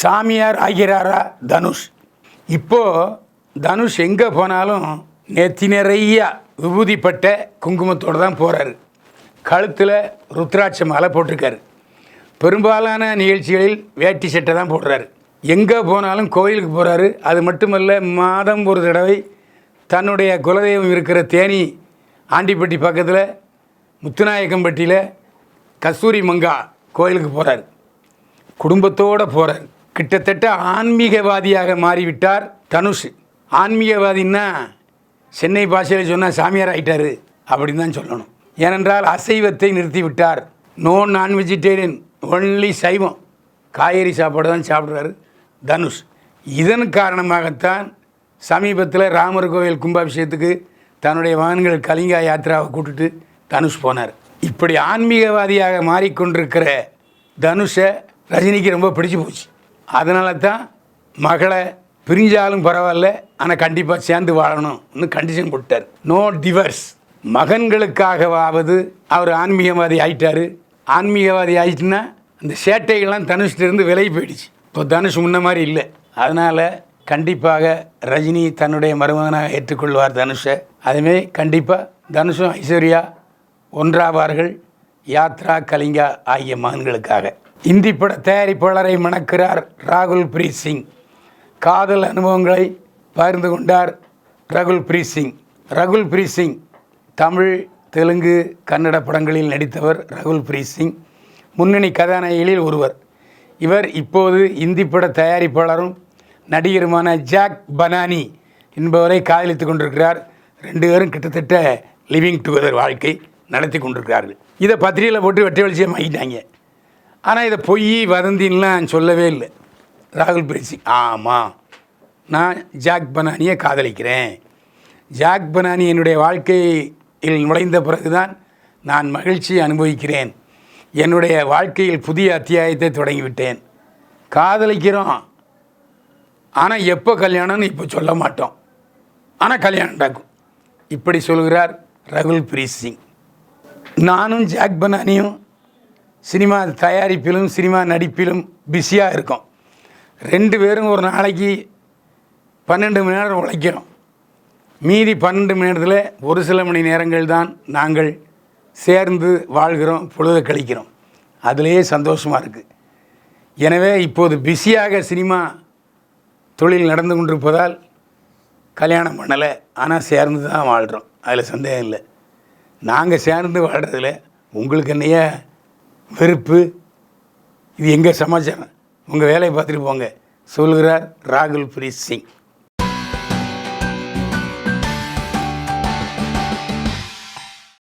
சாமியார் ஆகிறாரா தனுஷ்? இப்போது தனுஷ் எங்கே போனாலும் நெத்தி நிறைய விபூதிப்பட்ட குங்குமத்தோடு தான் போகிறாரு. கழுத்தில் ருத்ராட்ச மாலை போட்டிருக்காரு. பெரும்பாலான நிகழ்ச்சிகளில் வேட்டி சட்டை தான் போடுறாரு. எங்கே போனாலும் கோயிலுக்கு போகிறாரு. அது மட்டுமல்ல, மாதம் ஒரு தடவை தன்னுடைய குலதெய்வம் இருக்கிற தேனி ஆண்டிப்பட்டி பக்கத்தில் முத்துநாயக்கம்பட்டியில் கஸ்தூரி மங்கா கோயிலுக்கு போகிறார். குடும்பத்தோடு போகிறார். கிட்டத்தட்ட ஆன்மீகவாதியாக மாறிவிட்டார் தனுஷ். ஆன்மீகவாதின்னா சென்னை பாஷையில் சொன்னால் சாமியார் ஆகிட்டார் அப்படின்னு தான் சொல்லணும். ஏனென்றால் அசைவத்தை நிறுத்திவிட்டார். நோ நான் வெஜிடேரியன், ஒன்லி சைவம், காய்கறி சாப்பாடு தான் சாப்பிட்றாரு தனுஷ். இதன் காரணமாகத்தான் சமீபத்தில் ராமர் கோவில் கும்பாபிஷேகத்துக்கு தன்னுடைய மகன்கள் கலிங்கா யாத்திராவை கூட்டுட்டு தனுஷ் போனார். இப்படி ஆன்மீகவாதியாக மாறிக்கொண்டிருக்கிற தனுஷை ரஜினிக்கு ரொம்ப பிடிச்சி போச்சு. அதனால தான் மகளை பிரிஞ்சாலும் பரவாயில்ல, ஆனால் கண்டிப்பாக சேர்ந்து வாழணும்னு கண்டிஷன் போட்டார். No divorce. மகன்களுக்காகவாவது அவர் ஆன்மீகவாதி ஆகிட்டார். ஆன்மீகவாதி ஆகிட்டுன்னா அந்த சேட்டைகள்லாம் தனுஷ்டிருந்து விலகி போயிடுச்சு. இப்போ தனுஷ் முன்ன மாதிரி இல்லை. அதனால் கண்டிப்பாக ரஜினி தன்னுடைய மருமகனாக ஏற்றுக்கொள்வார் தனுஷை. அதுமாரி கண்டிப்பாக தனுஷும் ஐஸ்வர்யா ஒன்றாவார்கள் யாத்ரா கலிங்கா ஆகிய மகன்களுக்காக. இந்தி பட தயாரிப்பாளரை மணக்கிறார் ராகுல் பிரீத் சிங். காதல் அனுபவங்களை பகிர்ந்து கொண்டார் ரகுல் பிரீத் சிங். ரகுல் பிரீத் சிங் தமிழ், தெலுங்கு, கன்னட படங்களில் நடித்தவர். ரகுல் பிரீத் சிங் முன்னணி கதாநாயகிகளில் ஒருவர். இவர் இப்போது இந்தி பட தயாரிப்பாளரும் நடிகருமான ஜாக் பனானி என்பவரை காதலித்து கொண்டிருக்கிறார். 2 பேரும் கிட்டத்தட்ட லிவிங் டுகெதர் வாழ்க்கை நடத்தி கொண்டிருக்கிறார்கள். இதை பத்திரிகையில் போட்டு வெட்ட வெளிச்சம் ஆகிட்டாங்க. ஆனால் இதை பொய் வதந்தின்லாம் சொல்லவே இல்லை ராகுல் பிரீத் சிங். ஆமாம், நான் ஜாக் பனானியை காதலிக்கிறேன். ஜாக் பனானி என்னுடைய வாழ்க்கையில் நுழைந்த பிறகுதான் நான் மகிழ்ச்சியை அனுபவிக்கிறேன். என்னுடைய வாழ்க்கையில் புதிய அத்தியாயத்தை தொடங்கிவிட்டேன். காதலிக்கிறோம், ஆனால் எப்போ கல்யாணம்னு இப்போ சொல்ல மாட்டோம், ஆனால் கல்யாணம் நடக்கும். இப்படி சொல்கிறார் ரகுல் பிரீத் சிங். நானும் ஜாக் பனானியும் சினிமா தயாரிப்பிலும் சினிமா நடிப்பிலும் பிஸியாக இருக்கோம். 2 பேரும் ஒரு நாளைக்கு 12 மணி நேரம் உழைக்கிறோம். மீதி 12 மணி நேரத்தில் ஒரு சில மணி நேரங்கள் தான் நாங்கள் சேர்ந்து வாழ்கிறோம், பொழுது கழிக்கிறோம். அதிலேயே சந்தோஷமாக இருக்குது. எனவே இப்போது பிஸியாக சினிமா தொழில் நடந்து கொண்டிருப்பதால் கல்யாணம் பண்ணலை, ஆனால் சேர்ந்து தான் வாழ்கிறோம். அதில் சந்தேகம் இல்லை. நாங்கள் சேர்ந்து வாழ்கிறதுல உங்களுக்கு என்னைய வெறுப்பு? இது எங்கள் சமாச்சாரம், உங்கள் வேலையை பார்த்துட்டு போங்க, சொல்கிறார் ராகுல் பிரீத் சிங்.